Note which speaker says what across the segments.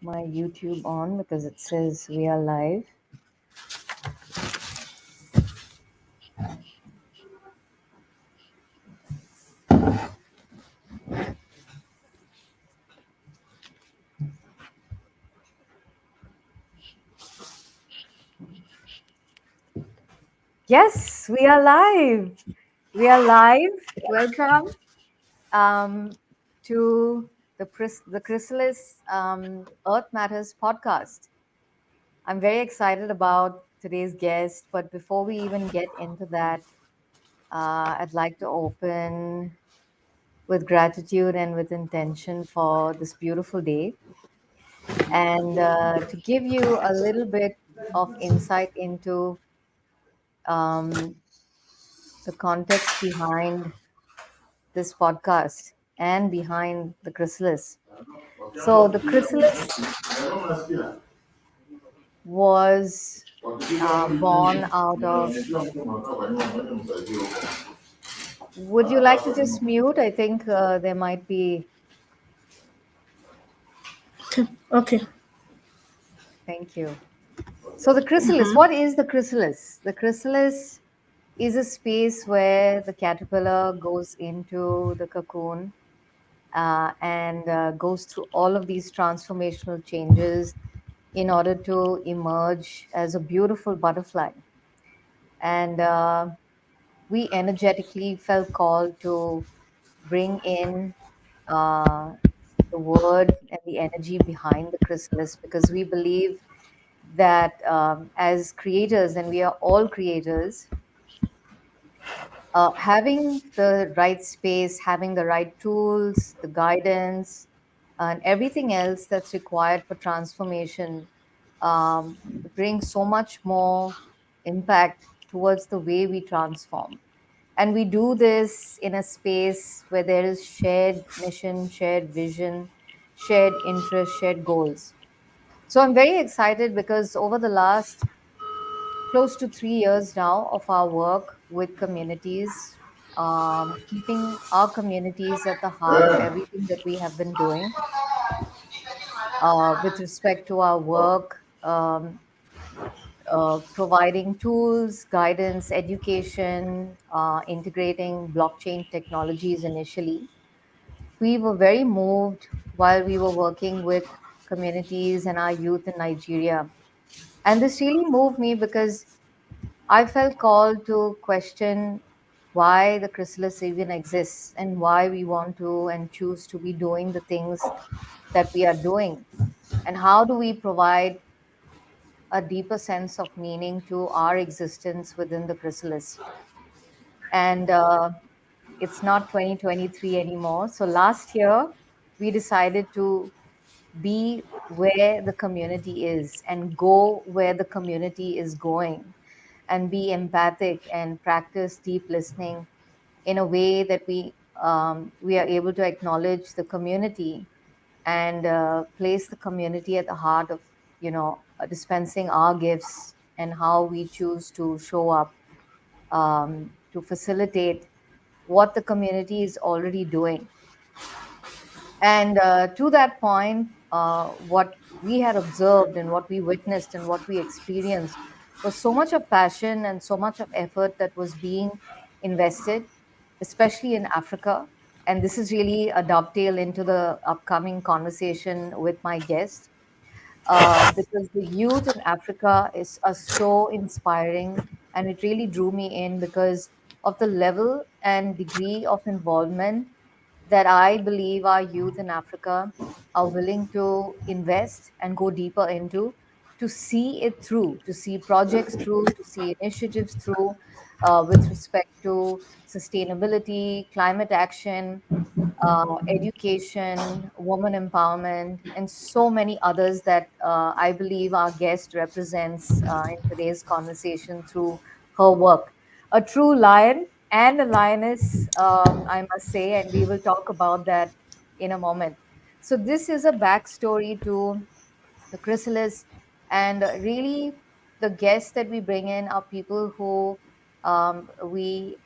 Speaker 1: my YouTube on because it says we are live. Yes, we are live. We are live. Welcome to the Krisullis Earth Matters podcast. I'm very excited about today's guest, but before we even get into that, I'd like to open with gratitude and with intention for this beautiful day. And to give you a little bit of insight into um, the context behind this podcast and behind the chrysalis. So, the chrysalis was born out of. Would you like to just mute? I think there might be.
Speaker 2: Okay.
Speaker 1: Thank you. So, the chrysalis, what is the chrysalis? The chrysalis is a space where the caterpillar goes into the cocoon and goes through all of these transformational changes in order to emerge as a beautiful butterfly. And we energetically felt called to bring in uh, the word and the energy behind the chrysalis because we believe that as creators, and we are all creators, having the right space, having the right tools, the guidance, and everything else that's required for transformation um, brings so much more impact towards the way we transform. And we do this in a space where there is shared mission, shared vision, shared interest, shared goals. So I'm very excited because over the last close to 3 years now of our work with communities, keeping our communities at the heart of everything that we have been doing with respect to our work, providing tools, guidance, education, integrating blockchain technologies initially. We were very moved while we were working with communities and our youth in Nigeria. And this really moved me because I felt called to question why the chrysalis even exists and why we want to and choose to be doing the things that we are doing. And how do we provide a deeper sense of meaning to our existence within the chrysalis? And it's not 2023 anymore. So last year, we decided to be where the community is and go where the community is going and be empathic and practice deep listening in a way that we are able to acknowledge the community and place the community at the heart of dispensing our gifts and how we choose to show up to facilitate what the community is already doing. And to that point, what we had observed and what we witnessed and what we experienced was so much of passion and so much of effort that was being invested, especially in Africa. And this is really a dovetail into the upcoming conversation with my guest, because the youth in Africa are so inspiring, and it really drew me in because of the level and degree of involvement that I believe our youth in Africa are willing to invest and go deeper into to see it through, to see projects through, to see initiatives through with respect to sustainability, climate action, education, woman empowerment, and so many others that I believe our guest represents in today's conversation through her work. A true lion and a lioness, I must say, and we will talk about that in a moment. So, this is a backstory to the chrysalis, and really the guests that we bring in are people who we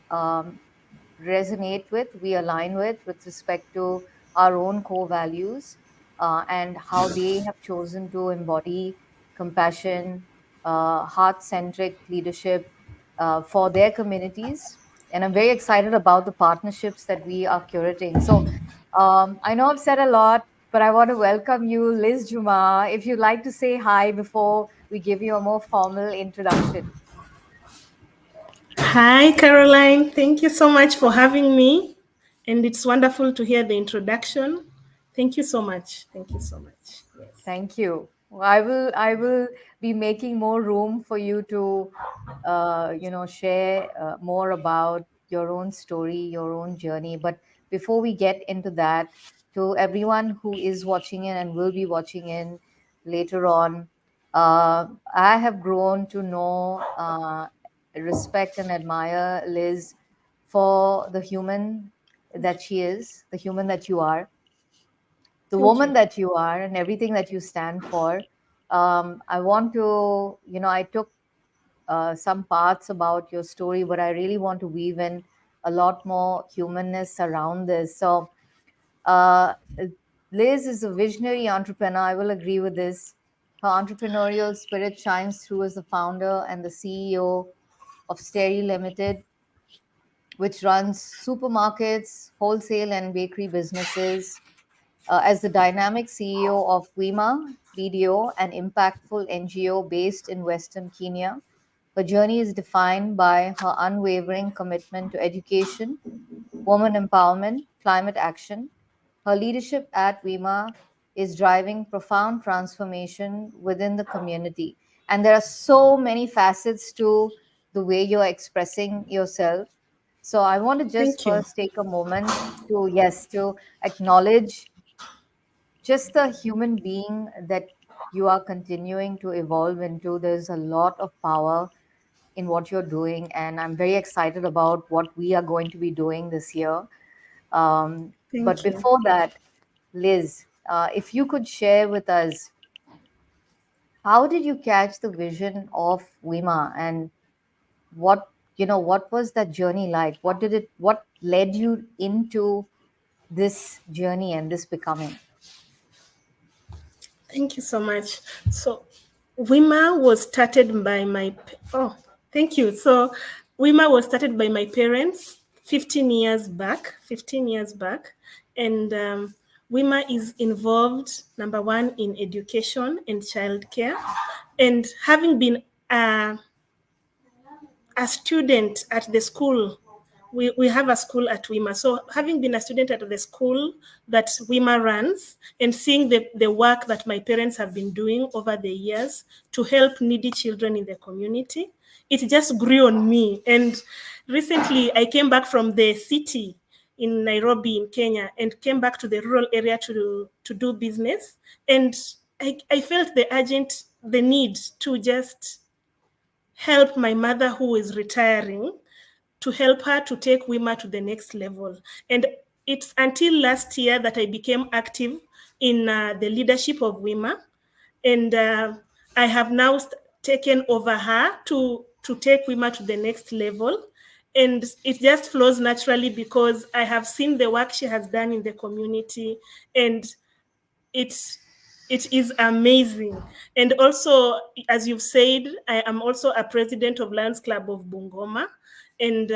Speaker 1: resonate with, we align with respect to our own core values. and how they have chosen to embody compassion, heart centric leadership for their communities. And I'm very excited about the partnerships that we are curating. So I know I've said a lot, but I want to welcome you, Liz Jumah. If you'd like to say hi before we give you a more formal introduction.
Speaker 2: Hi, Caroline. Thank you so much for having me. And it's wonderful to hear the introduction. Thank you so much. Thank you so much. Yes.
Speaker 1: Thank you. Well, I will be making more room for you to share more about your own story, your own journey. But before we get into that, to everyone who is watching in and will be watching in later on, I have grown to know, respect, and admire Liz for the human that she is, the human that you are, the
Speaker 2: Thank
Speaker 1: woman
Speaker 2: you.
Speaker 1: that you are, and everything that you stand for. I want to, I took some parts about your story, but I really want to weave in a lot more humanness around this. So, uh, Liz is a visionary entrepreneur. I will agree with this. Her entrepreneurial spirit shines through as the founder and the CEO of Steri Limited, which runs supermarkets, wholesale, and bakery businesses. As the dynamic CEO of WIMA BDO, an impactful NGO based in Western Kenya. Her journey is defined by her unwavering commitment to education, women empowerment, climate action. Her leadership at WIMA is driving profound transformation within the community. And there are so many facets to the way you're expressing yourself. So I want to just
Speaker 2: Thank you.
Speaker 1: first take a moment to, yes, to acknowledge just the human being that you are continuing to evolve into. There's a lot of power in what you're doing, and I'm very excited about what we are going to be doing this year. But
Speaker 2: Thank you.
Speaker 1: before that, Liz, if you could share with us, how did you catch the vision of WIMA, and what was that journey like? What led you into this journey and this becoming?
Speaker 2: Thank you so much. So, WIMA was started by oh, thank you. So, WIMA was started by my parents 15 years back. 15 years back. And WIMA is involved, number one, in education and childcare. And having been a student at the school. We have a school at WIMA. So having been a student at the school that WIMA runs and seeing the work that my parents have been doing over the years to help needy children in the community, it just grew on me. And recently I came back from the city in Nairobi in Kenya and came back to the rural area to do business. And I felt the need to just help my mother who is retiring, to help her to take WIMA to the next level. And it's until last year that I became active in the leadership of WIMA. And I have now taken over her to take WIMA to the next level. And it just flows naturally because I have seen the work she has done in the community, and it's it is amazing. And also, as you've said, I am also a president of Lions Club of Bungoma, and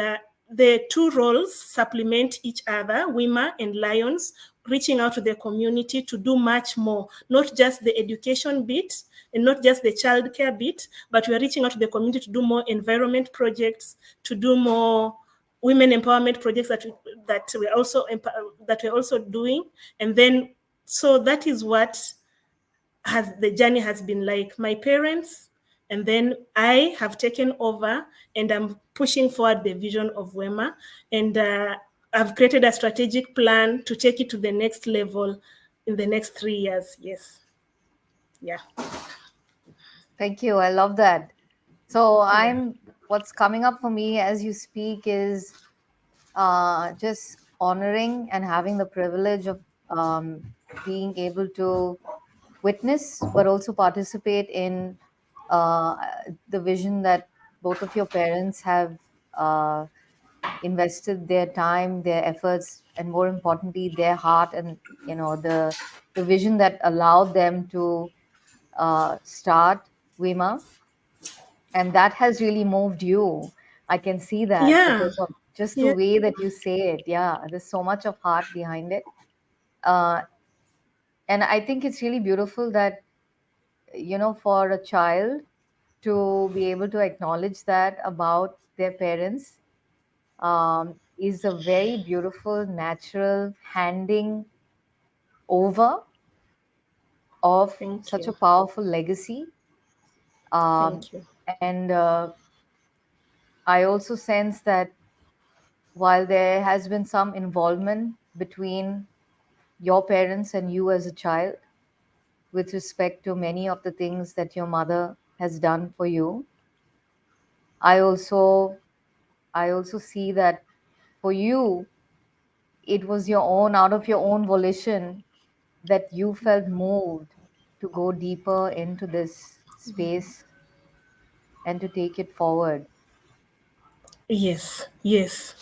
Speaker 2: the two roles supplement each other, WIMA and Lions, reaching out to the community to do much more, not just the education bit and not just the childcare bit, but we are reaching out to the community to do more environment projects, to do more women empowerment projects that we're also doing. And then, so that is what has the journey has been like. My parents, and then I have taken over, and I'm pushing forward the vision of WEMA, and I've created a strategic plan to take it to the next level in the next 3 years. Yes. Yeah.
Speaker 1: Thank you. I love that. So
Speaker 2: Yeah.
Speaker 1: what's coming up for me as you speak is just honoring and having the privilege of being able to witness, but also participate in uh, the vision that both of your parents have uh, invested their time, their efforts, and more importantly, their heart, and the vision that allowed them to start Wima, and that has really moved you. I can see that
Speaker 2: Yeah.
Speaker 1: because of just the
Speaker 2: Yeah.
Speaker 1: way that you say it. Yeah, there's so much of heart behind it. Uh, and I think it's really beautiful that, for a child to be able to acknowledge that about their parents is a very beautiful, natural handing over of
Speaker 2: Thank
Speaker 1: such a
Speaker 2: you.
Speaker 1: powerful legacy. Um,
Speaker 2: Thank you.
Speaker 1: and I also sense that while there has been some involvement between your parents and you as a child with respect to many of the things that your mother has done for you, I also I also see that for you it was your own out of your own volition that you felt moved to go deeper into this space and to take it forward.
Speaker 2: Yes, yes.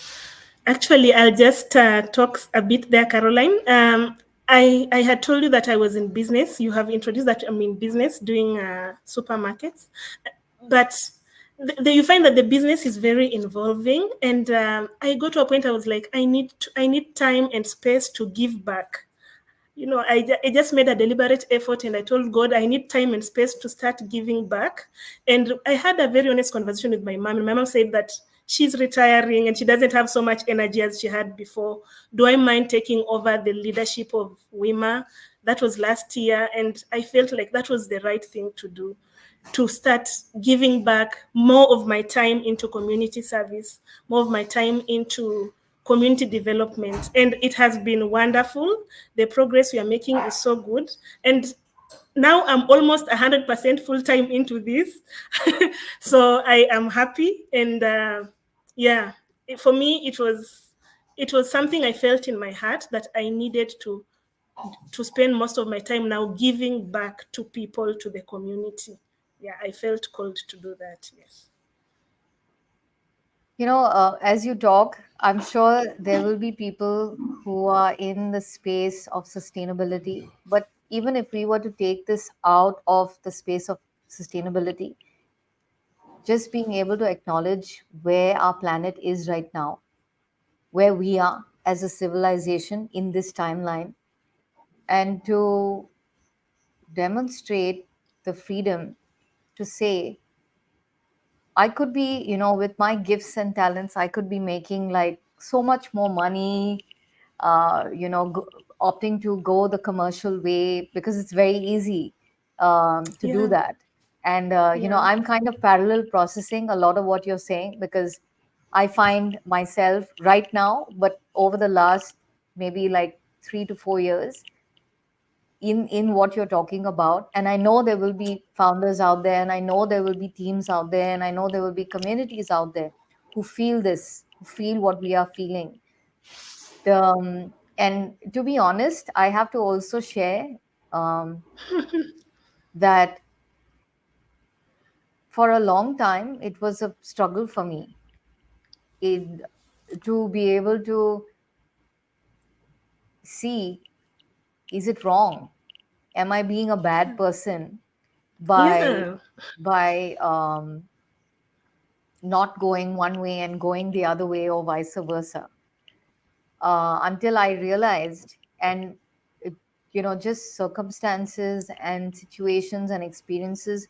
Speaker 2: Actually, I'll just talk a bit there, Caroline. I had told you that I was in business. You have introduced that I'm in business doing supermarkets, but you find that the business is very involving, and I got to a point I was like, I need time and space to give back. I just made a deliberate effort and I told God I need time and space to start giving back. And I had a very honest conversation with my mom. And my mom said that she's retiring and she doesn't have so much energy as she had before. Do I mind taking over the leadership of WIMA? That was last year. And I felt like that was the right thing to do, to start giving back more of my time into community service, more of my time into community development. And it has been wonderful. The progress we are making is so good. And now I'm almost 100% full time into this. So I am happy. And yeah, for me, it was something I felt in my heart that I needed to spend most of my time now giving back to people, to the community. Yeah, I felt called to do that. Yes.
Speaker 1: As you talk, I'm sure there will be people who are in the space of sustainability. But even if we were to take this out of the space of sustainability, just being able to acknowledge where our planet is right now, where we are as a civilization in this timeline, and to demonstrate the freedom to say, I could be, with my gifts and talents, I could be making like so much more money, opting to go the commercial way because it's very easy to do
Speaker 2: Yeah.
Speaker 1: that. And,
Speaker 2: Yeah.
Speaker 1: I'm kind of parallel processing a lot of what you're saying because I find myself right now, but over the last maybe like 3 to 4 years, in what you're talking about. And I know there will be founders out there, and I know there will be teams out there, and I know there will be communities out there who feel this, who feel what we are feeling. And to be honest, I have to also share um, that for a long time it was a struggle for me it, to be able to see, is it wrong, am I being a bad person by
Speaker 2: Yeah.
Speaker 1: by not going one way and going the other way, or vice versa, until I realized, and it, just circumstances and situations and experiences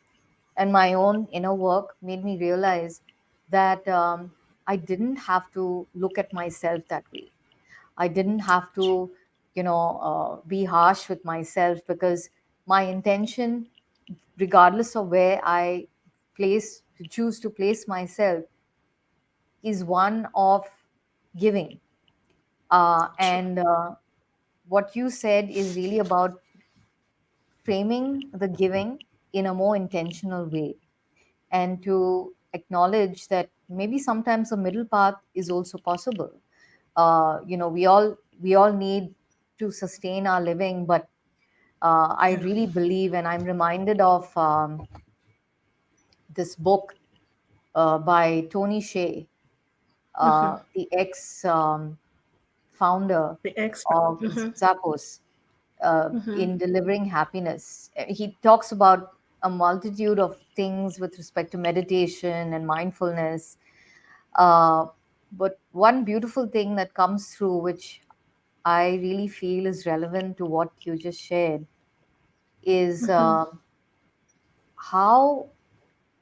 Speaker 1: and my own inner work made me realize that I didn't have to look at myself that way. I didn't have to, be harsh with myself, because my intention, regardless of where I choose to place myself, is one of giving.
Speaker 2: True.
Speaker 1: And what you said is really about framing the giving in a more intentional way, and to acknowledge that maybe sometimes a middle path is also possible. We all need to sustain our living, but I
Speaker 2: Yeah.
Speaker 1: really believe, and I'm reminded of this book by Tony Shea, the ex founder
Speaker 2: The expert.
Speaker 1: of Zappos, in delivering happiness. He talks about a multitude of things with respect to meditation and mindfulness. Uh, but one beautiful thing that comes through, which I really feel is relevant to what you just shared, is how,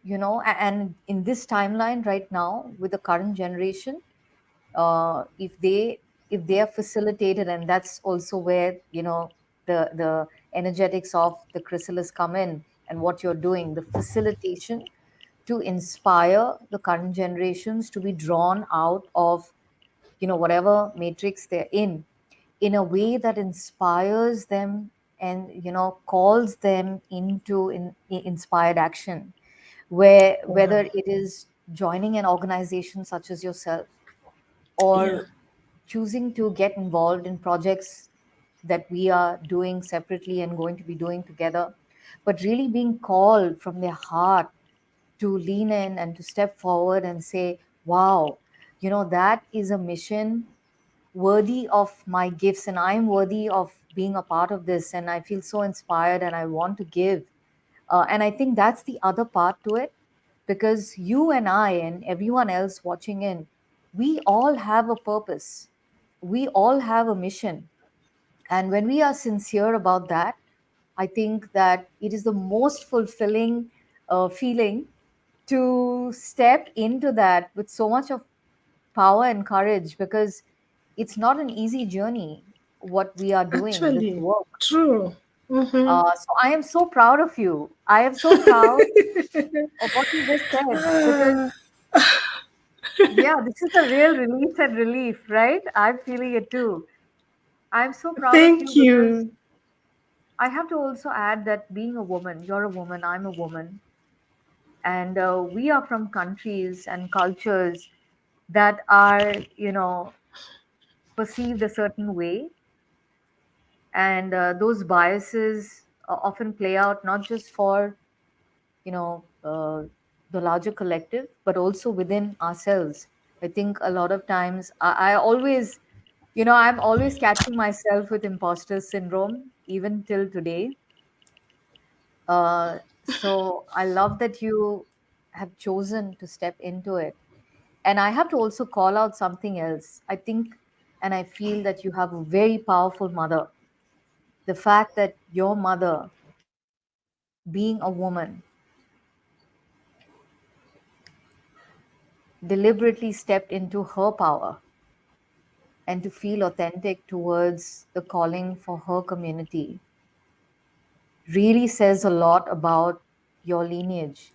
Speaker 1: and in this timeline right now with the current generation, if they are facilitated, and that's also where the energetics of the Krisullis come in, and what you're doing, the facilitation to inspire the current generations to be drawn out of whatever matrix they're in a way that inspires them, and calls them into inspired action, where whether
Speaker 2: Wow.
Speaker 1: it is joining an organization such as yourself,
Speaker 2: Yeah.
Speaker 1: or choosing to get involved in projects that we are doing separately and going to be doing together, but really being called from their heart to lean in and to step forward and say, wow, that is a mission worthy of my gifts, and I'm worthy of being a part of this, and I feel so inspired and I want to give. And I think that's the other part to it, because you and I and everyone else watching in, we all have a purpose, we all have a mission. And when we are sincere about that, I think that it is the most fulfilling feeling to step into that with so much of power and courage, because it's not an easy journey what we are doing, this
Speaker 2: Actually,
Speaker 1: work.
Speaker 2: true. Mm-hmm.
Speaker 1: So I am so proud of you. I am so proud of what you just said, because yeah, this is a real release and relief, right? I'm feeling it too. I'm so proud of
Speaker 2: Thank
Speaker 1: you because
Speaker 2: you.
Speaker 1: I have to also add that being a woman, you're a woman, I'm a woman, and we are from countries and cultures that are, perceived a certain way, and those biases often play out not just for the larger collective, but also within ourselves. I think a lot of times I always, I'm always catching myself with imposter syndrome even till today. So I love that you have chosen to step into it. And I have to also call out something else. I think and I feel that you have a very powerful mother. The fact that your mother, being a woman, deliberately stepped into her power and to feel authentic towards the calling for her community really says a lot about your lineage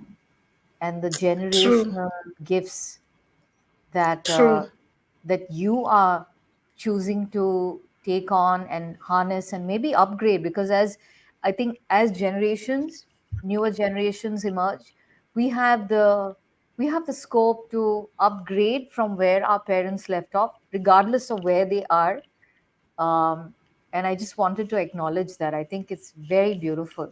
Speaker 1: and the
Speaker 2: True.
Speaker 1: generational gifts that
Speaker 2: True.
Speaker 1: that you are choosing to take on and harness and maybe upgrade, because as I think as generations, newer generations emerge, we have the we have the scope to upgrade from where our parents left off, regardless of where they are. And I just wanted to acknowledge that. I think it's very beautiful.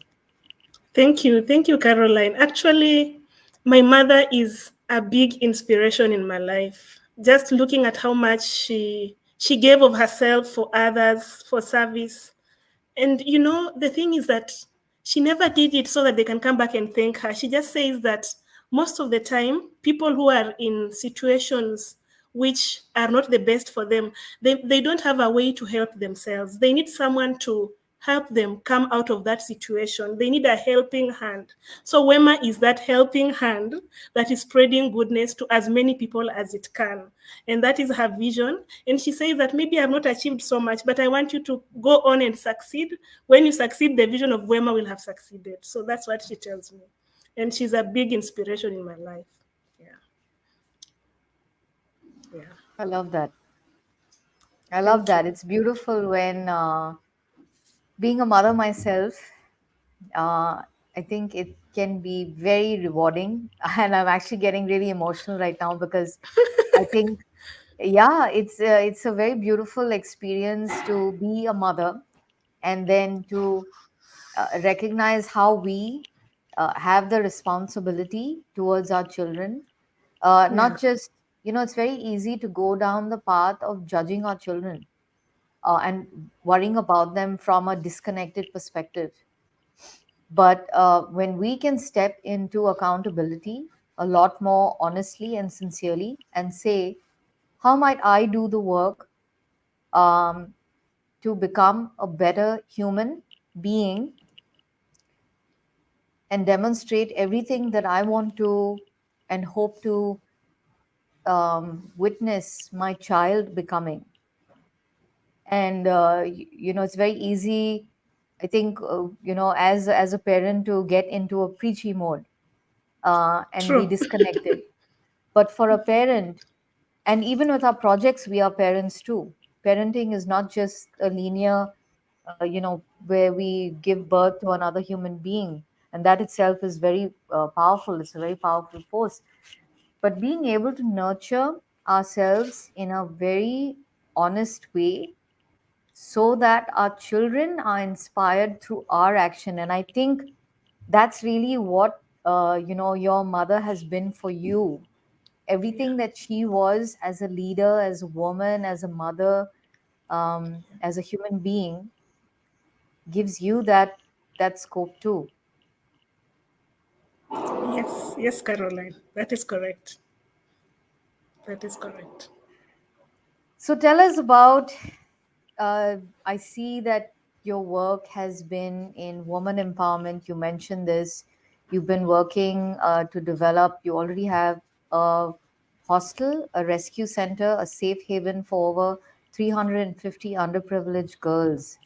Speaker 2: Thank you. Thank you, Caroline. Actually, my mother is a big inspiration in my life. Just looking at how much she gave of herself for others, for service. And the thing is that she never did it so that they can come back and thank her. She just says that most of the time, people who are in situations which are not the best for them, they don't have a way to help themselves. They need someone to help them come out of that situation. They need a helping hand. So Wema is that helping hand that is spreading goodness to as many people as it can. And that is her vision. And she says that maybe I've not achieved so much, but I want you to go on and succeed. When you succeed, the vision of Wema will have succeeded. So that's what she tells me. And she's a big inspiration in my life. Yeah. Yeah.
Speaker 1: I love that. I love
Speaker 2: Thank
Speaker 1: that.
Speaker 2: you.
Speaker 1: It's beautiful when being a mother myself, uh, I think it can be very rewarding. And I'm actually getting really emotional right now, because I think, yeah, it's a very beautiful experience to be a mother, and then to recognize how we have the responsibility towards our children,
Speaker 2: Yeah.
Speaker 1: not just. it's very easy to go down the path of judging our children, and worrying about them from a disconnected perspective. But when we can step into accountability a lot more honestly and sincerely and say, how might I do the work um, to become a better human being and demonstrate everything that I want to and hope to witness my child becoming. And it's very easy, I think, as a parent, to get into a preachy mode and be
Speaker 2: True.
Speaker 1: disconnected. But for a parent, and even with our projects, we are parents too. Parenting is not just a linear, where we give birth to another human being, and that itself is very powerful. It's a very powerful force. But being able to nurture ourselves in a very honest way so that our children are inspired through our action. And I think that's really what your mother has been for you.
Speaker 2: Yeah.
Speaker 1: Everything that she was as a leader, as a woman, as a mother, as a human being, gives you that scope too.
Speaker 2: Yes, yes, Caroline. That is correct. That is correct.
Speaker 1: So tell us about. I see that your work has been in woman empowerment. You mentioned this. You've been working to develop. You already have a hostel, a rescue center, a safe haven for over 350 underprivileged girls.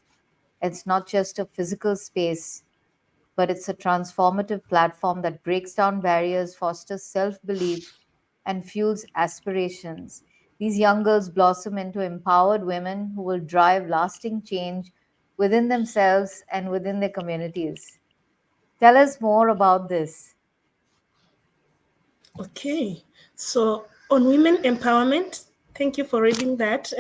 Speaker 1: It's not just a physical space, but it's a transformative platform that breaks down barriers, fosters self belief, and fuels aspirations. These young girls blossom into empowered women who will drive lasting change within themselves and within their communities. Tell us more about this.
Speaker 2: Okay. So on women empowerment, thank you for reading that.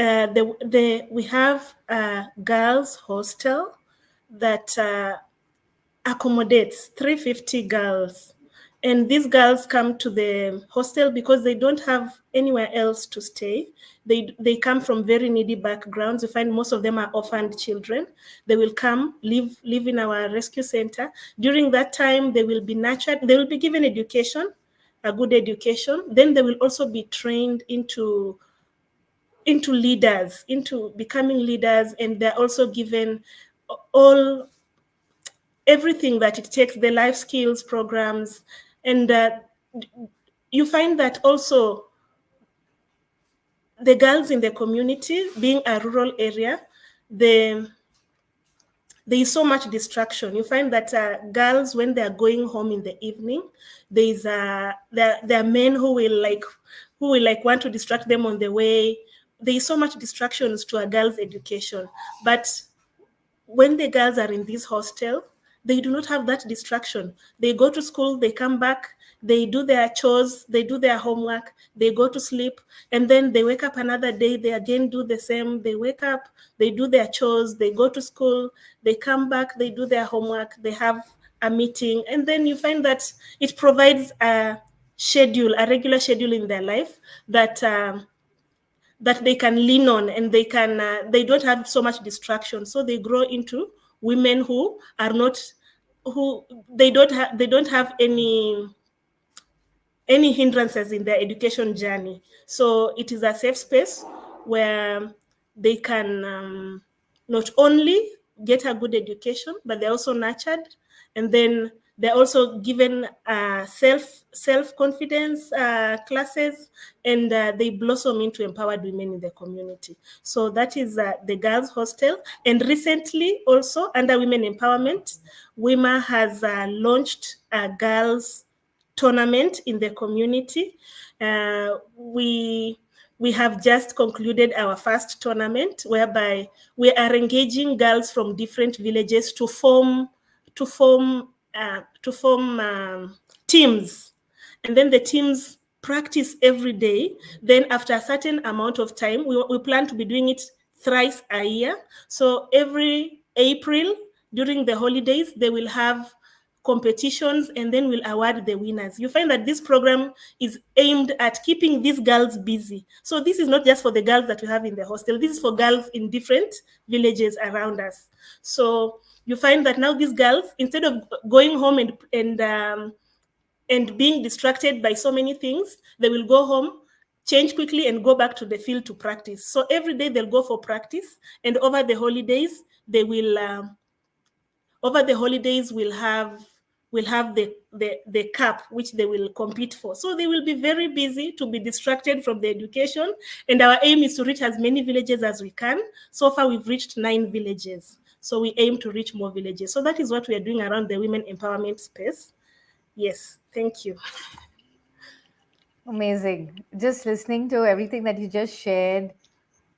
Speaker 2: We have a girls' hostel that accommodates 350 girls. And these girls come to the hostel because they don't have anywhere else to stay. They come from very needy backgrounds. You find most of them are orphaned children. They will come, live in our rescue center. During that time, they will be nurtured. They will be given education, a good education. Then they will also be trained into leaders, into becoming leaders, and they're also given all everything that it takes, the life skills programs. And you find that also the girls in the community, being a rural area, the there is so much distraction. You find that girls, when they are going home in the evening, there are men who will want to distract them on the way. There is so much distractions to a girl's education. But when the girls are in this hostel, they do not have that distraction. They go to school, they come back, they do their chores, they do their homework, they go to sleep, and then they wake up another day, they again do the same. They wake up, they do their chores, they go to school, they come back, they do their homework, they have a meeting, and then you find that it provides a regular schedule in their life that they can lean on, and they don't have so much distraction, so they grow into women who are not who they don't have any hindrances in their education journey. So it is a safe space where they can not only get a good education, but they're also nurtured, and then they're also given self confidence classes, and they blossom into empowered women in the community. So that is the girls' hostel. And recently, also under women empowerment, WIMA has launched a girls' tournament in the community. We have just concluded our first tournament, whereby we are engaging girls from different villages to form teams, and then the teams practice every day. Then after a certain amount of time, we plan to be doing it thrice a year. So every April during the holidays, they will have competitions, and then we'll award the winners. You find that this program is aimed at keeping these girls busy. So this is not just for the girls that we have in the hostel, this is for girls in different villages around us. So you find that now these girls, instead of going home and being distracted by so many things, they will go home, change quickly, and go back to the field to practice. So every day they'll go for practice, and over the holidays they will over the holidays will have the cup which they will compete for. So they will be very busy to be distracted from the education, and our aim is to reach as many villages as we can. So far we've reached 9 villages, so we aim to reach more villages. So that is what we are doing around the women empowerment space. Yes, thank you.
Speaker 1: Amazing. Just listening to everything that you just shared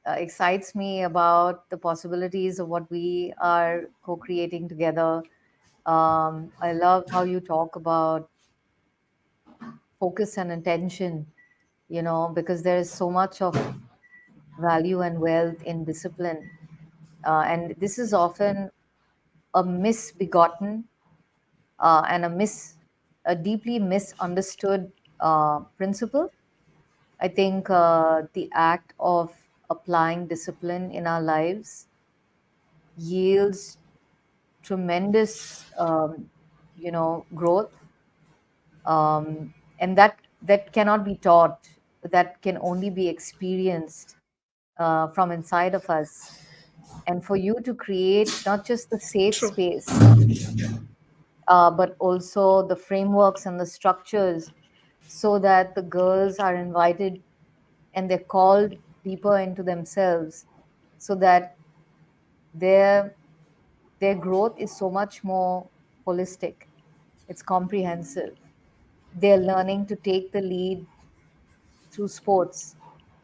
Speaker 1: excites me about the possibilities of what we are co creating together. I love how you talk about focus and attention, because there is so much of value and wealth in discipline. And this is often a misbegotten and a deeply misunderstood principle. I think the act of applying discipline in our lives yields tremendous, growth, and that cannot be taught. That can only be experienced from inside of us. And for you to create not just the safe
Speaker 2: True.
Speaker 1: space, but also the frameworks and the structures so that the girls are invited and they're called deeper into themselves so that their their growth is so much more holistic, it's comprehensive. They're learning to take the lead through sports.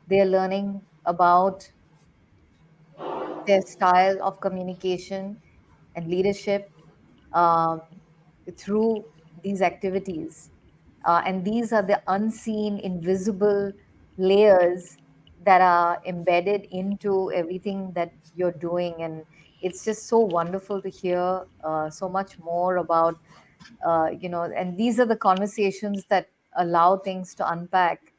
Speaker 1: They're learning about their style of communication and leadership um, through these activities. And these are the unseen, invisible layers that are embedded into everything that you're doing. And it's just so wonderful to hear so much more about, and these are the conversations that allow things to unpack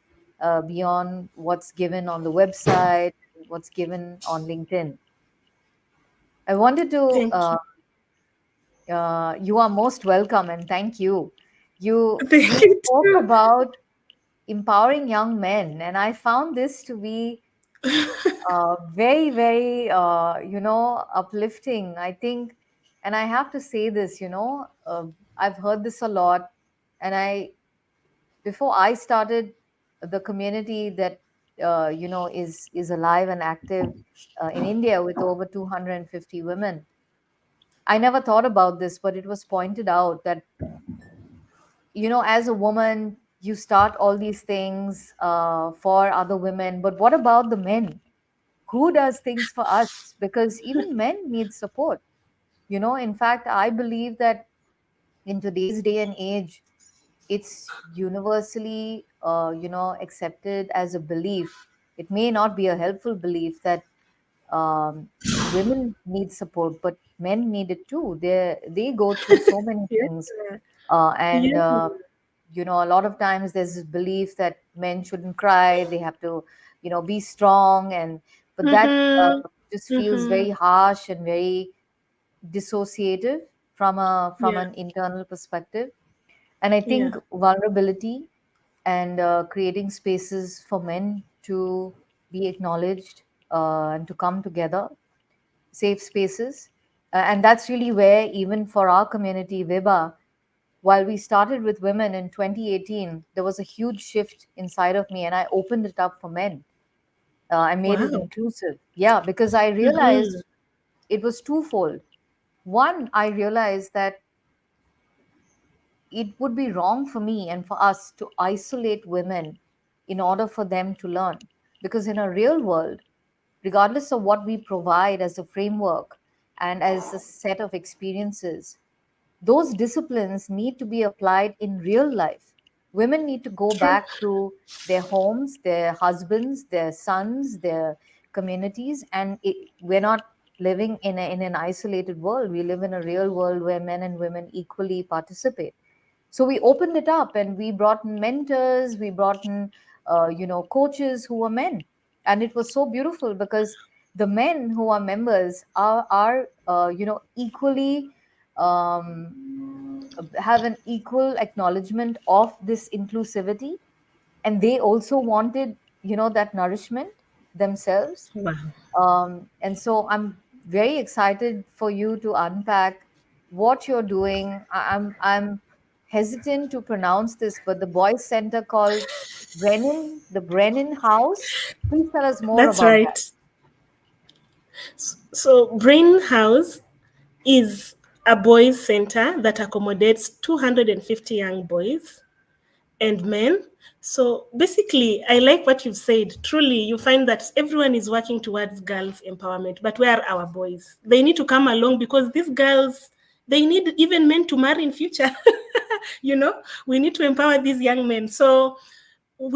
Speaker 1: beyond what's given on the website, what's given on LinkedIn. I wanted to
Speaker 2: Thank you.
Speaker 1: you are most welcome and thank you. You
Speaker 2: Thank you
Speaker 1: spoke
Speaker 2: too.
Speaker 1: about empowering young men, and I found this to be very, very, uplifting. I think, and I have to say this, I've heard this a lot, and before I started the community that is alive and active in India with over 250 women. I never thought about this, but it was pointed out that, as a woman, you start all these things for other women, but what about the men? Who does things for us? Because even men need support. In fact, I believe that in today's day and age, it's universally, accepted as a belief. It may not be a helpful belief that women need support, but men need it too. They go through so many
Speaker 2: Yeah.
Speaker 1: things, and
Speaker 2: Yeah.
Speaker 1: a lot of times there's this belief that men shouldn't cry. They have to, be strong, and but that
Speaker 2: Mm-hmm.
Speaker 1: just feels
Speaker 2: Mm-hmm.
Speaker 1: very harsh and very dissociative from
Speaker 2: Yeah.
Speaker 1: an internal perspective. And I
Speaker 2: Yeah.
Speaker 1: think vulnerability and creating spaces for men to be acknowledged and to come together, safe spaces. And that's really where, even for our community, Viba, while we started with women in 2018, there was a huge shift inside of me, and I opened it up for men. I made it
Speaker 2: Wow.
Speaker 1: inclusive. Yeah, because I
Speaker 2: Mm-hmm.
Speaker 1: realized it was twofold. One, I realized that it would be wrong for me and for us to isolate women in order for them to learn. Because in a real world, regardless of what we provide as a framework and as a set of experiences, those disciplines need to be applied in real life. Women need to go
Speaker 2: True.
Speaker 1: back to their homes, their husbands, their sons, their communities, and we're not. living in an isolated world. We live in a real world where men and women equally participate. So we opened it up and we brought in mentors, we brought in, coaches who were men. And it was so beautiful because the men who are members are equally, um, have an equal acknowledgement of this inclusivity, and they also wanted that nourishment themselves.
Speaker 2: Wow.
Speaker 1: And so I'm very excited for you to unpack what you're doing. I'm hesitant to pronounce this, but the boys center called the Brennan House. Please tell us more
Speaker 2: That's
Speaker 1: about that.
Speaker 2: right. So, Brain House is a boys' center that accommodates 250 young boys and men. So basically, I like what you've said. Truly, you find that everyone is working towards girls' empowerment, but where are our boys? They need to come along because these girls, they need even men to marry in future. We need to empower these young men. So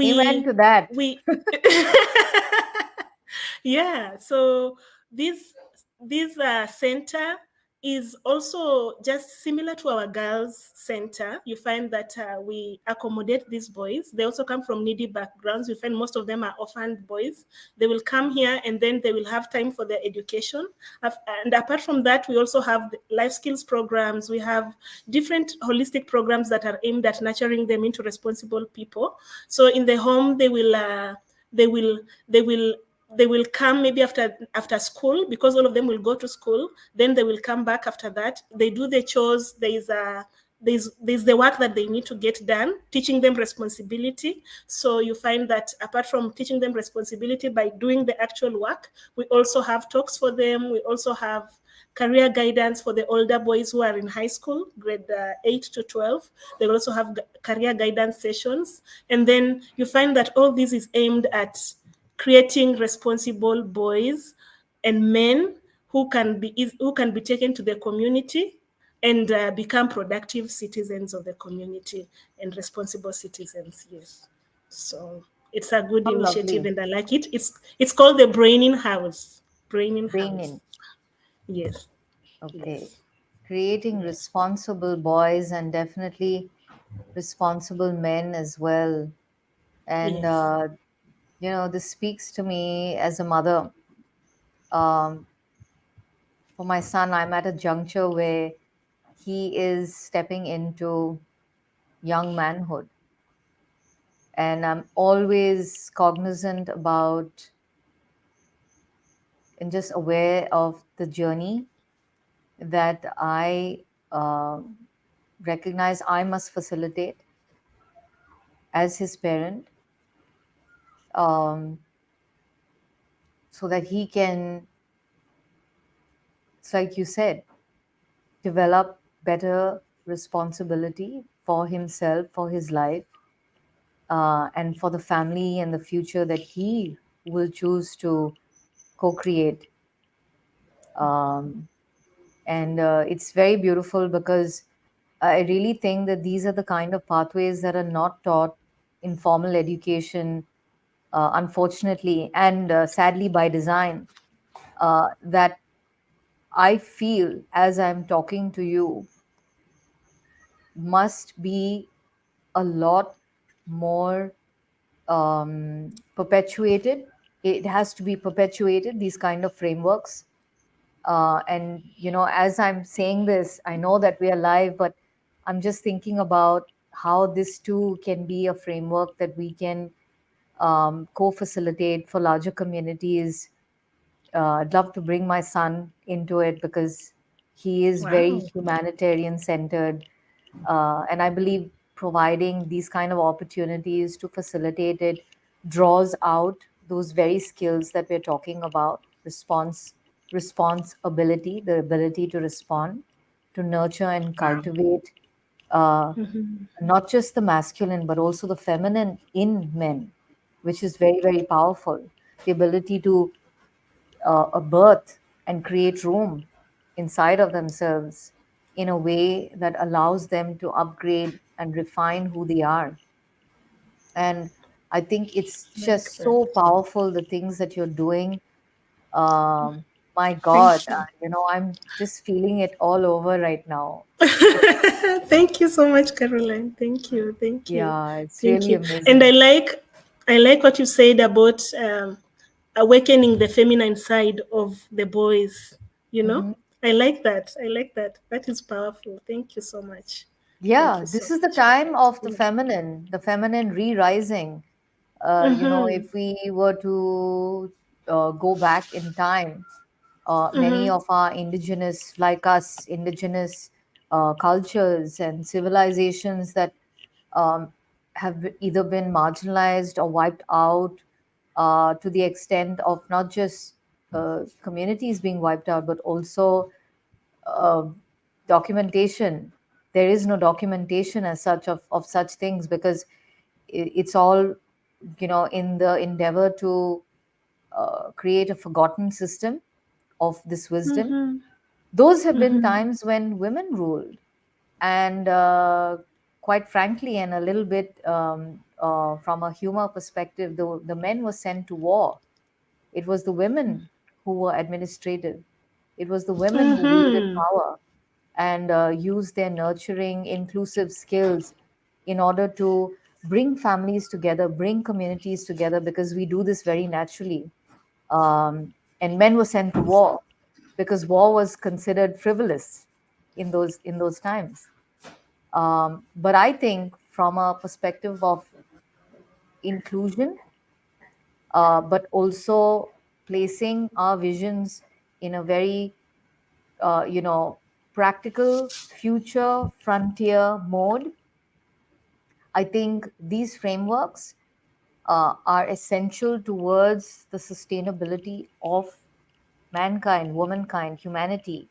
Speaker 1: Amen
Speaker 2: we
Speaker 1: to that.
Speaker 2: we yeah. So this this center is also just similar to our girls center. You find that we accommodate these boys. They also come from needy backgrounds. You find most of them are orphaned boys. They will come here and then they will have time for their education. And apart from that, we also have life skills programs. We have different holistic programs that are aimed at nurturing them into responsible people. So in the home, they will they will they will come maybe after school, because all of them will go to school. Then they will come back after that. They do the chores. There's the work that they need to get done, teaching them responsibility. So you find that apart from teaching them responsibility by doing the actual work, we also have talks for them. We also have career guidance for the older boys who are in high school, grade 8 to 12. They will also have career guidance sessions. And then you find that all this is aimed at creating responsible boys and men who can be taken to the community and become productive citizens of the community and responsible citizens. Yes. So it's a good
Speaker 1: How
Speaker 2: initiative
Speaker 1: lovely.
Speaker 2: and I like it. It's called the Braining House. Braining
Speaker 1: Brain
Speaker 2: House.
Speaker 1: in.
Speaker 2: Yes.
Speaker 1: Okay.
Speaker 2: Yes.
Speaker 1: Creating
Speaker 2: Yes.
Speaker 1: responsible boys and definitely responsible men as well. And,
Speaker 2: Yes.
Speaker 1: this speaks to me as a mother. Um, for my son, I'm at a juncture where he is stepping into young manhood. And I'm always cognizant about and just aware of the journey that I uh, recognize I must facilitate as his parent, um, so that he can, it's like you said, develop better responsibility for himself, for his life, and for the family and the future that he will choose to co create. Um, and it's very beautiful because I really think that these are the kind of pathways that are not taught in formal education, unfortunately, and sadly by design. That I feel as I'm talking to you must be a lot more perpetuated. It has to be perpetuated, these kind of frameworks. And, as I'm saying this, I know that we are live, but I'm just thinking about how this too can be a framework that we can co facilitate for larger communities. I'd love to bring my son into it because he is very
Speaker 2: Wow.
Speaker 1: humanitarian centered. And I believe providing these kind of opportunities to facilitate it draws out those very skills that we're talking about: responsibility, the ability to respond, to nurture and
Speaker 2: Wow.
Speaker 1: cultivate not just the masculine, but also the feminine in men, which is very, very powerful. The ability to birth and create room inside of themselves in a way that allows them to upgrade and refine who they are. And I think it's
Speaker 2: That's
Speaker 1: just so
Speaker 2: correct.
Speaker 1: powerful, the things that you're doing. My God,
Speaker 2: Thank you.
Speaker 1: I'm just feeling it all over right now.
Speaker 2: Thank you so much, Caroline. Thank you. Thank you.
Speaker 1: Yeah, it's
Speaker 2: Thank
Speaker 1: really
Speaker 2: you. And
Speaker 1: amazing.
Speaker 2: I like what you said about awakening the feminine side of the boys. You know,
Speaker 1: Hmm.
Speaker 2: I like that. I like that. That is powerful. Thank you so much. Thank
Speaker 1: Yeah,
Speaker 2: you so
Speaker 1: this is the
Speaker 2: much.
Speaker 1: time of
Speaker 2: Yeah.
Speaker 1: the feminine re-rising.
Speaker 2: Mm-hmm.
Speaker 1: If we were to go back in time, many
Speaker 2: Mm-hmm.
Speaker 1: of our indigenous, like us, indigenous cultures and civilizations that um, have either been marginalized or wiped out to the extent of not just communities being wiped out, but also uh, documentation. There is no documentation as such of such things because it's all, in the endeavor to create a forgotten system of this wisdom.
Speaker 2: Mm-hmm.
Speaker 1: Those have been
Speaker 2: Mm-hmm.
Speaker 1: times when women ruled. And quite frankly, and a little bit from a humor perspective, the men were sent to war. It was the women who were administrative. It was the women who wielded
Speaker 2: Mm-hmm.
Speaker 1: power and used their nurturing, inclusive skills in order to bring families together, bring communities together, because we do this very naturally. And men were sent to war because war was considered frivolous in those times. But I think from a perspective of inclusion, but also placing our visions in a very, practical future frontier mode, I think these frameworks are essential towards the sustainability of mankind, womankind, humanity,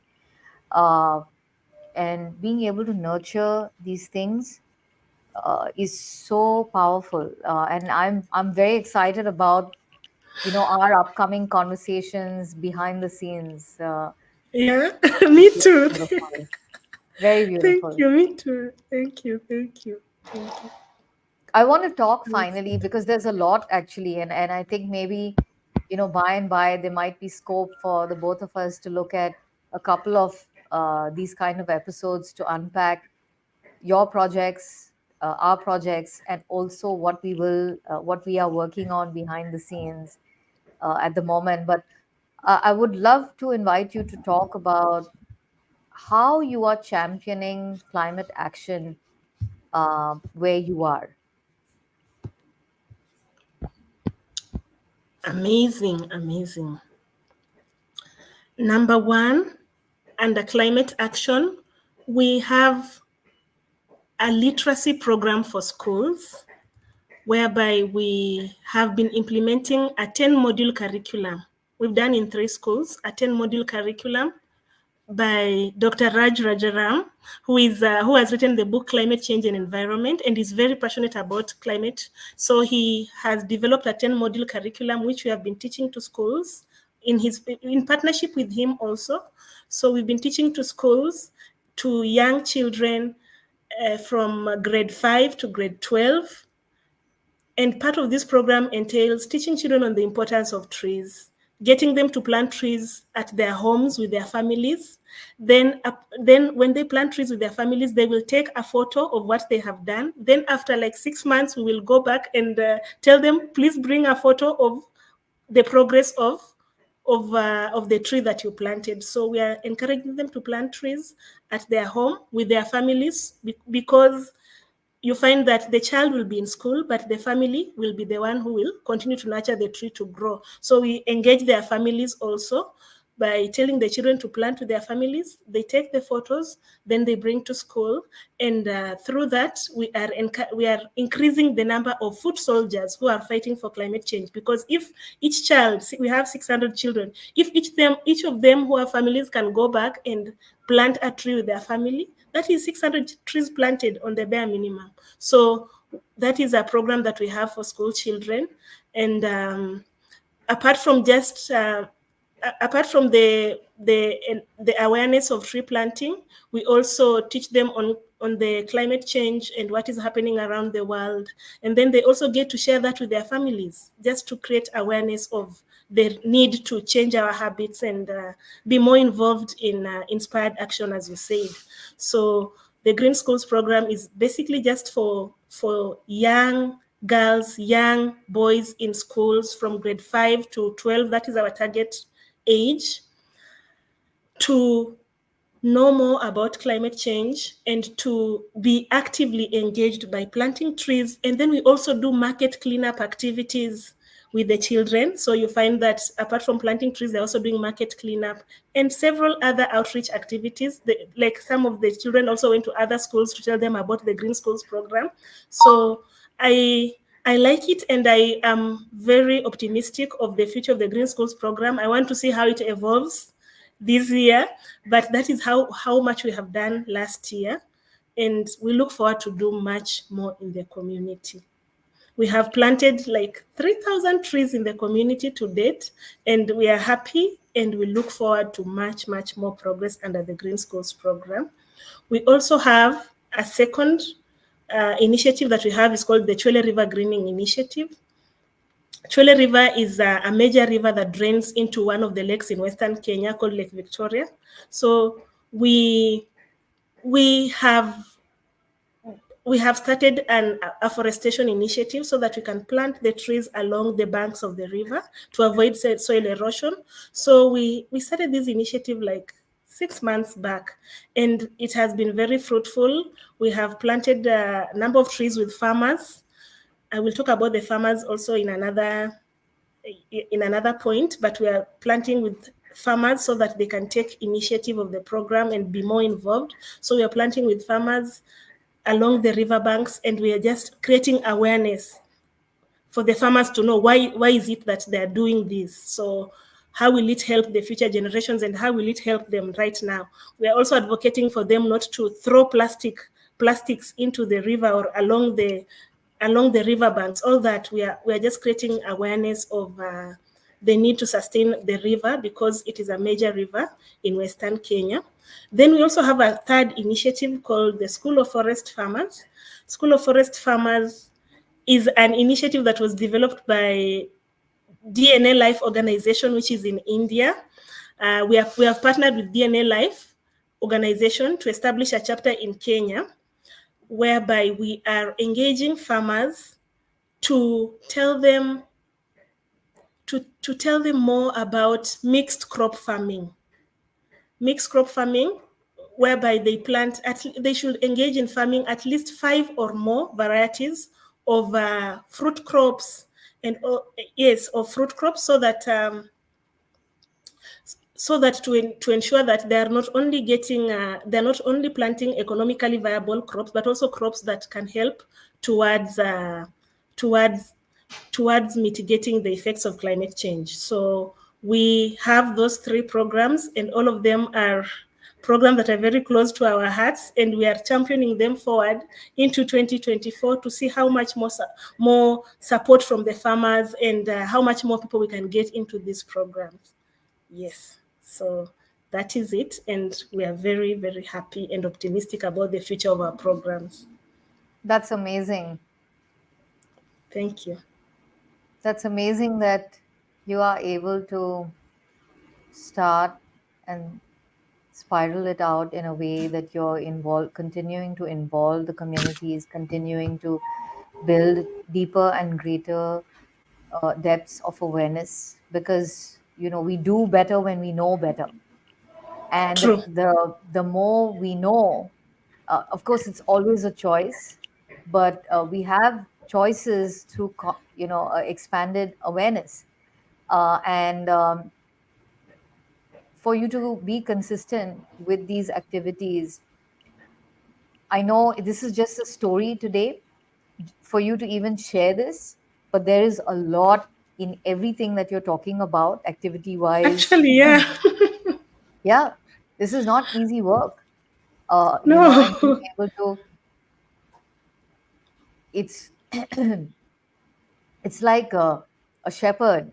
Speaker 1: uh, and being able to nurture these things is so powerful, and I'm very excited about our upcoming conversations behind the scenes.
Speaker 2: Yeah, me
Speaker 1: Very
Speaker 2: too.
Speaker 1: beautiful, very
Speaker 2: Thank
Speaker 1: beautiful.
Speaker 2: you. Me too. Thank you. Thank you. Thank you.
Speaker 1: I want to talk
Speaker 2: Yes.
Speaker 1: finally because there's a lot actually, and I think maybe by and by there might be scope for the both of us to look at a couple of these kind of episodes to unpack your projects, our projects, and also what we are working on behind the scenes at the moment. But I would love to invite you to talk about how you are championing climate action where you are.
Speaker 2: Amazing. Amazing. Number one, under climate action, we have a literacy program for schools whereby we have been implementing a 10 module curriculum. We've done in 3 schools a 10 module curriculum by Dr. Raj Rajaram, who has written the book Climate Change and Environment and is very passionate about climate. So he has developed a 10 module curriculum which we have been teaching to schools in partnership with him also. So we've been teaching to schools, to young children from grade 5 to grade 12, and part of this program entails teaching children on the importance of trees, getting them to plant trees at their homes with their families. Then when they plant trees with their families, they will take a photo of what they have done. Then after like 6 months, we will go back and tell them, please bring a photo of the progress of the tree that you planted. So we are encouraging them to plant trees at their home with their families because you find that the child will be in school, but the family will be the one who will continue to nurture the tree to grow. So we engage their families also by telling the children to plant with their families. They take the photos, then they bring to school, and through that we are increasing the number of foot soldiers who are fighting for climate change. Because if each child, we have 600 children, if each of them who have families can go back and plant a tree with their family, that is 600 trees planted on the bare minimum. So that is a program that we have for school children. And apart from just apart from the awareness of tree planting, we also teach them on the climate change and what is happening around the world. And then they also get to share that with their families, just to create awareness of the need to change our habits and be more involved in inspired action, as you said. So the Green Schools program is basically just for young girls, young boys in schools from grade 5 to 12. That is our target age, to know more about climate change and to be actively engaged by planting trees. And then we also do market cleanup activities with the children. So you find that apart from planting trees, they're also doing market cleanup and several other outreach activities. Like some of the children also went to other schools to tell them about the Green Schools program. So I like it, and I am very optimistic of the future of the Green Schools program. I want to see how it evolves this year, but that is how much we have done last year, and we look forward to do much more in the community. We have planted like 3,000 trees in the community to date, and we are happy, and we look forward to much more progress under the Green Schools program. We also have a second initiative that we have is called the Chwele River Greening Initiative. Chwele River is a major river that drains into one of the lakes in Western Kenya called Lake Victoria. So we have started an afforestation initiative so that we can plant the trees along the banks of the river to avoid soil erosion. So we started this initiative like 6 months back, and it has been very fruitful. We have planted a number of trees with farmers. I will talk about the farmers also in another point, but we are planting with farmers so that they can take initiative of the program and be more involved. So we are planting with farmers along the riverbanks, and we are just creating awareness for the farmers to know why is it that they are doing this. So how will it help the future generations, and how will it help them right now? We are also advocating for them not to throw plastics into the river or along the riverbanks. All that we are just creating awareness of the need to sustain the river because it is a major river in Western Kenya. Then we also have a third initiative called the School of Forest Farmers. School of Forest Farmers is an initiative that was developed by DNA Life organization, which is in India. We have partnered with DNA Life organization to establish a chapter in Kenya, whereby we are engaging farmers to tell them more about mixed crop farming, whereby they should engage in farming at least 5 or more varieties of fruit crops and of fruit crops, so that to ensure that they are not only planting economically viable crops, but also crops that can help towards mitigating the effects of climate change. So we have those 3 programs, and all of them are programs that are very close to our hearts, and we are championing them forward into 2024 to see how much more support from the farmers, and how much more people we can get into these programs. Yes, so that is it, and we are very, very happy and optimistic about the future of our programs.
Speaker 1: That's amazing.
Speaker 2: Thank you.
Speaker 1: That's amazing that you are able to start and spiral it out in a way that you're continuing to involve the communities, continuing to build deeper and greater depths of awareness, because we do better when we know better, and
Speaker 2: True.
Speaker 1: the more we know, of course it's always a choice, but we have choices through expanded awareness, and for you to be consistent with these activities. I know this is just a story today for you to even share this, but there is a lot in everything that you're talking about activity wise.
Speaker 2: Actually, yeah.
Speaker 1: Yeah, this is not easy work, and being
Speaker 2: No.
Speaker 1: able to, it's it's like a shepherd,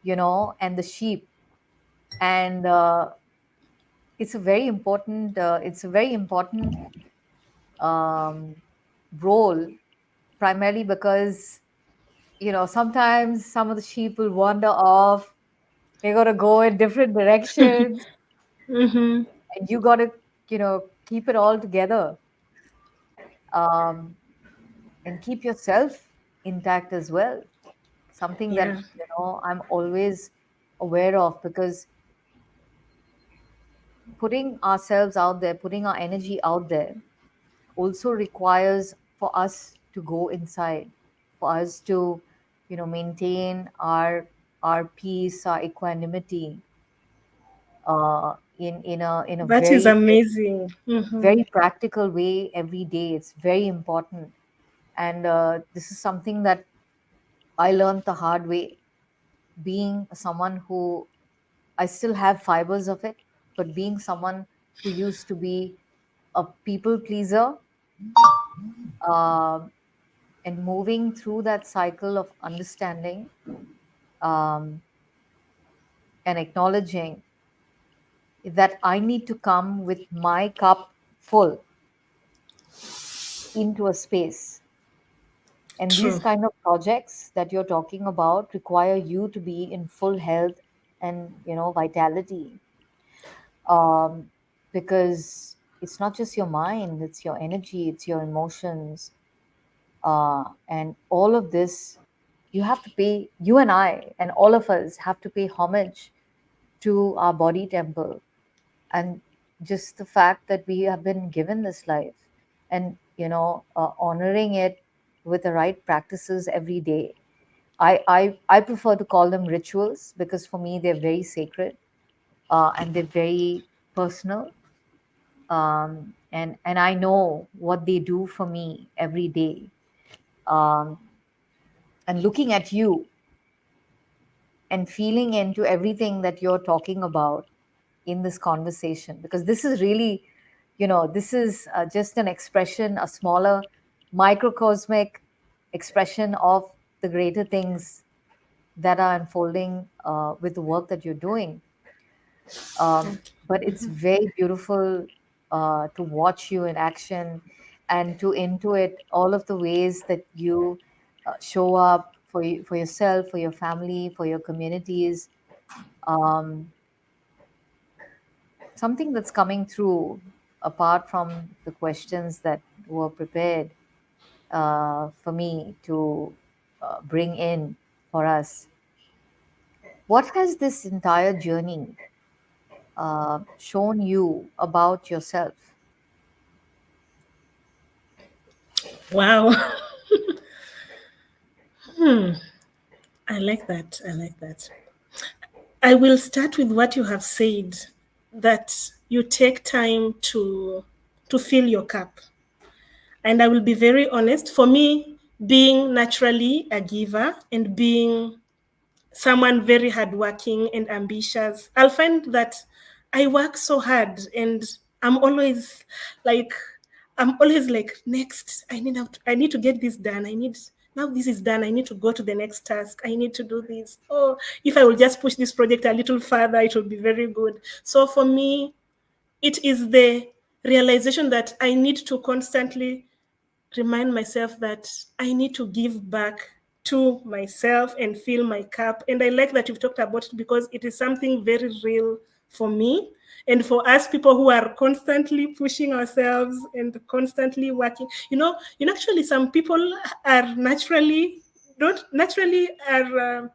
Speaker 1: and the sheep, and it's a very important um, role, primarily because sometimes some of the sheep will wander off, They got to go in different directions,
Speaker 2: Mm-hmm.
Speaker 1: and you got to, keep it all together, um, and keep yourself intact as well. Something that,
Speaker 2: Yeah.
Speaker 1: I'm always aware of, because putting ourselves out there, putting our energy out there, also requires for us to go inside, for us to, maintain our peace, our equanimity, in a
Speaker 2: That is
Speaker 1: very,
Speaker 2: amazing. Mm-hmm.
Speaker 1: very practical way every day. It's very important. And this is something that I learned the hard way, being someone who, I still have fibers of it, but being someone who used to be a people pleaser, um, and moving through that cycle of understanding, um, and acknowledging that I need to come with my cup full into a space. And these
Speaker 2: True.
Speaker 1: kind of projects that you're talking about require you to be in full health and, vitality, um, because it's not just your mind, it's your energy, it's your emotions, and all of this. You and I and all of us have to pay homage to our body temple, and just the fact that we have been given this life, and, honoring it with the right practices every day. I prefer to call them rituals, because for me they're very sacred, and they're very personal, and I know what they do for me every day. um, and looking at you and feeling into everything that you're talking about in this conversation, because this is really, this is just an expression, a smaller microcosmic expression of the greater things that are unfolding with the work that you're doing. But it's very beautiful to watch you in action, and to intuit all of the ways that you show up for yourself, for your family, for your communities. Um, Something that's coming through, apart from the questions that were prepared for me to bring in for us. What has this entire journey shown you about yourself?
Speaker 2: Wow. I like that. I like that. I will start with what you have said, that you take time to fill your cup. And I will be very honest, for me, being naturally a giver and being someone very hardworking and ambitious, I'll find that I work so hard and I'm always like, I'm always like, next, I need to get this done. Now this is done. I need to go to the next task. I need to do this. Oh, if I will just push this project a little further, it will be very good. So for me, it is the realization that I need to constantly remind myself that I need to give back to myself and fill my cup. And I like that you've talked about it because it is something very real for me and for us people who are constantly pushing ourselves and constantly working. Actually, some people are don't naturally are.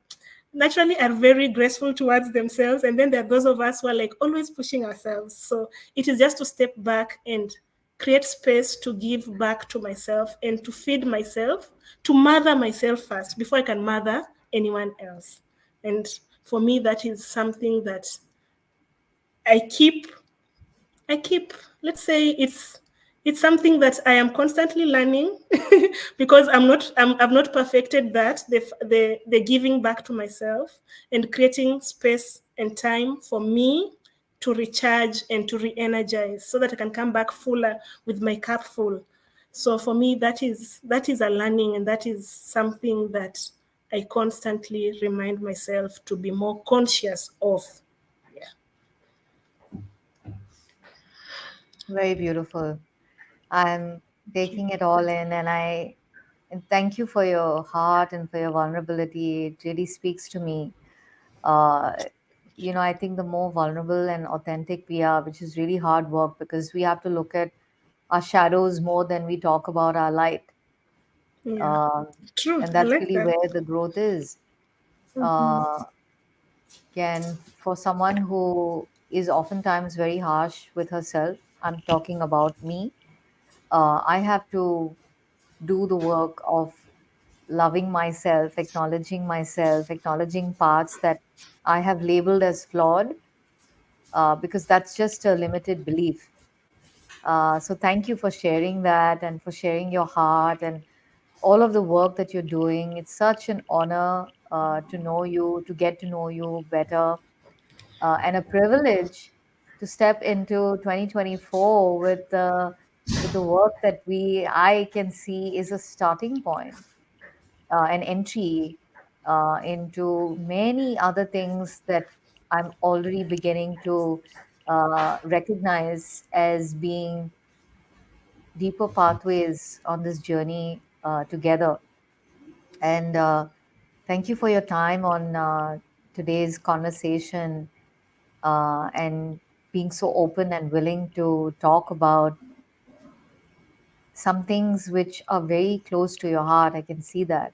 Speaker 2: Naturally are very graceful towards themselves, and then there are those of us who are like always pushing ourselves. So it is just to step back and create space to give back to myself and to feed myself, to mother myself first before I can mother anyone else. And for me, that is something that I keep I keep, let's say it's something that I am constantly learning because I've not perfected that, the giving back to myself and creating space and time for me to recharge and to re-energize so that I can come back fuller with my cup full. So for me, that is a learning, and that is something that I constantly remind myself to be more conscious of. Yeah.
Speaker 1: Very beautiful. I'm taking it all in, and thank you for your heart and for your vulnerability. It really speaks to me. Uh, I think the more vulnerable and authentic we are, which is really hard work because we have to look at our shadows more than we talk about our light.
Speaker 2: Yeah.
Speaker 1: Um,
Speaker 2: True.
Speaker 1: and
Speaker 2: I
Speaker 1: that's
Speaker 2: like
Speaker 1: really
Speaker 2: that.
Speaker 1: where the growth is. Uh, can for someone who is oftentimes very harsh with herself, I'm talking about me, I have to do the work of loving myself, acknowledging parts that I have labeled as flawed, because that's just a limited belief. So thank you for sharing that and for sharing your heart and all of the work that you're doing. It's such an honor to know you, to get to know you better, and a privilege to step into 2024 with the work that we I can see is a starting point, an entry into many other things that I'm already beginning to recognize as being deeper pathways on this journey together. And thank you for your time on today's conversation, and being so open and willing to talk about some things which are very close to your heart. I can see that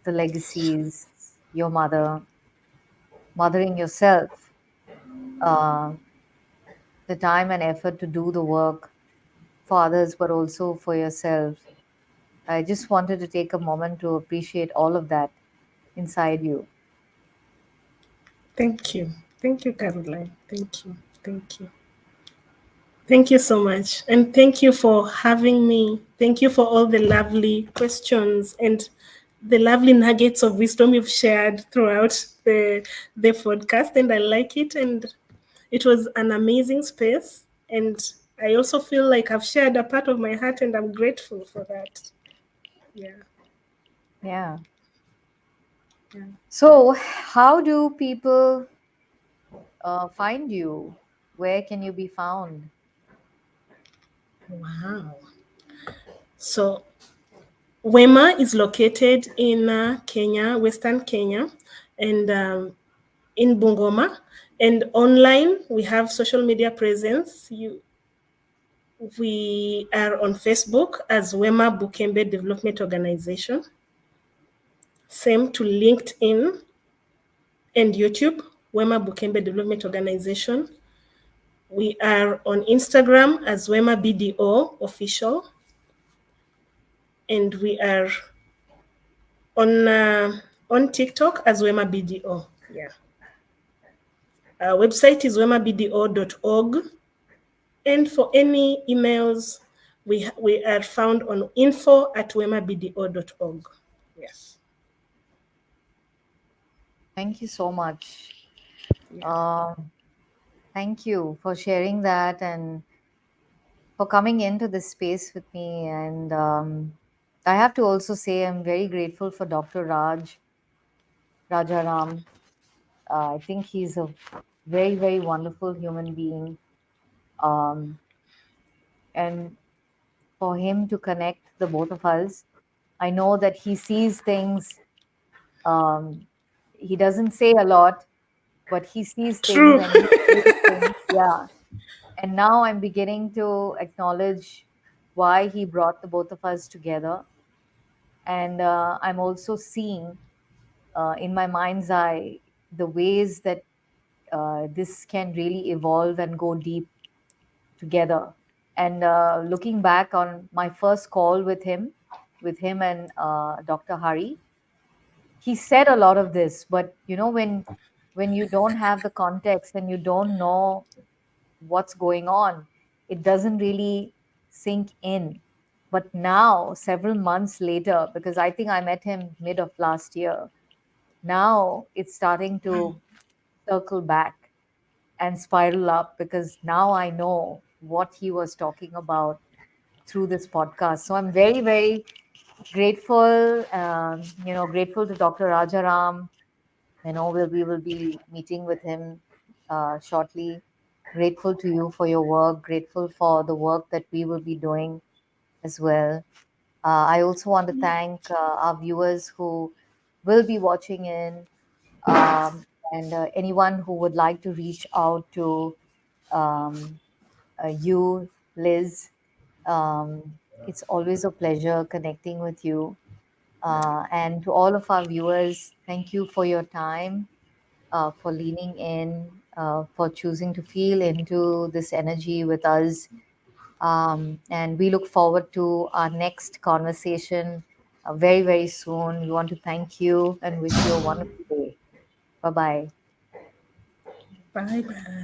Speaker 1: the legacies, your mother, mothering yourself, uh, the time and effort to do the work for others, but also for yourself. I just wanted to take a moment to appreciate all of that inside you.
Speaker 2: Thank you. Thank you, Caroline. Thank you. Thank you. Thank you so much. And thank you for having me. Thank you for all the lovely questions and the lovely nuggets of wisdom you've shared throughout the podcast. And I like it. And it was an amazing space. And I also feel like I've shared a part of my heart and I'm grateful for that. Yeah.
Speaker 1: Yeah.
Speaker 2: Yeah.
Speaker 1: So, how do people find you? Where can you be found?
Speaker 2: Wow. So Wema is located in Kenya, Western Kenya, and in Bungoma. And online, we have social media presence. We are on Facebook as Wema Bukembe Development Organization. Same to LinkedIn and YouTube, Wema Bukembe Development Organization. We are on Instagram as Wema BDO Official, and we are on TikTok as Wema BDO. Yeah. Our website is wemabdo.org. And for any emails, we are found on info@wemabdo.org. Yes.
Speaker 1: Thank you so much.
Speaker 2: Yeah.
Speaker 1: Um, Thank you for sharing that and for coming into this space with me. And I have to also say, I'm very grateful for Dr. Rajaram. I think he's a very, very wonderful human being. Um, and for him to connect the both of us, I know that he sees things. Um, he doesn't say a lot, but he sees things
Speaker 2: True.
Speaker 1: and he feels things. Yeah. And now I'm beginning to acknowledge why he brought the both of us together. And I'm also seeing in my mind's eye the ways that this can really evolve and go deep together. And looking back on my first call with him and Dr. Hari, he said a lot of this. But when you don't have the context and you don't know what's going on, it doesn't really sink in. But now, several months later, because I think I met him mid of last year, now it's starting to circle back and spiral up because now I know what he was talking about through this podcast. So I'm very, very grateful, grateful to Dr. Rajaram. We will be meeting with him shortly. Grateful to you for your work, grateful for the work that we will be doing as well. I also want to thank our viewers who will be watching in. And anyone who would like to reach out to um, you, Liz, it's always a pleasure connecting with you. And to all of our viewers, thank you for your time, for leaning in, for choosing to feel into this energy with us. And we look forward to our next conversation very, very soon. We want to thank you and wish you a wonderful day. Bye bye.
Speaker 2: Bye bye.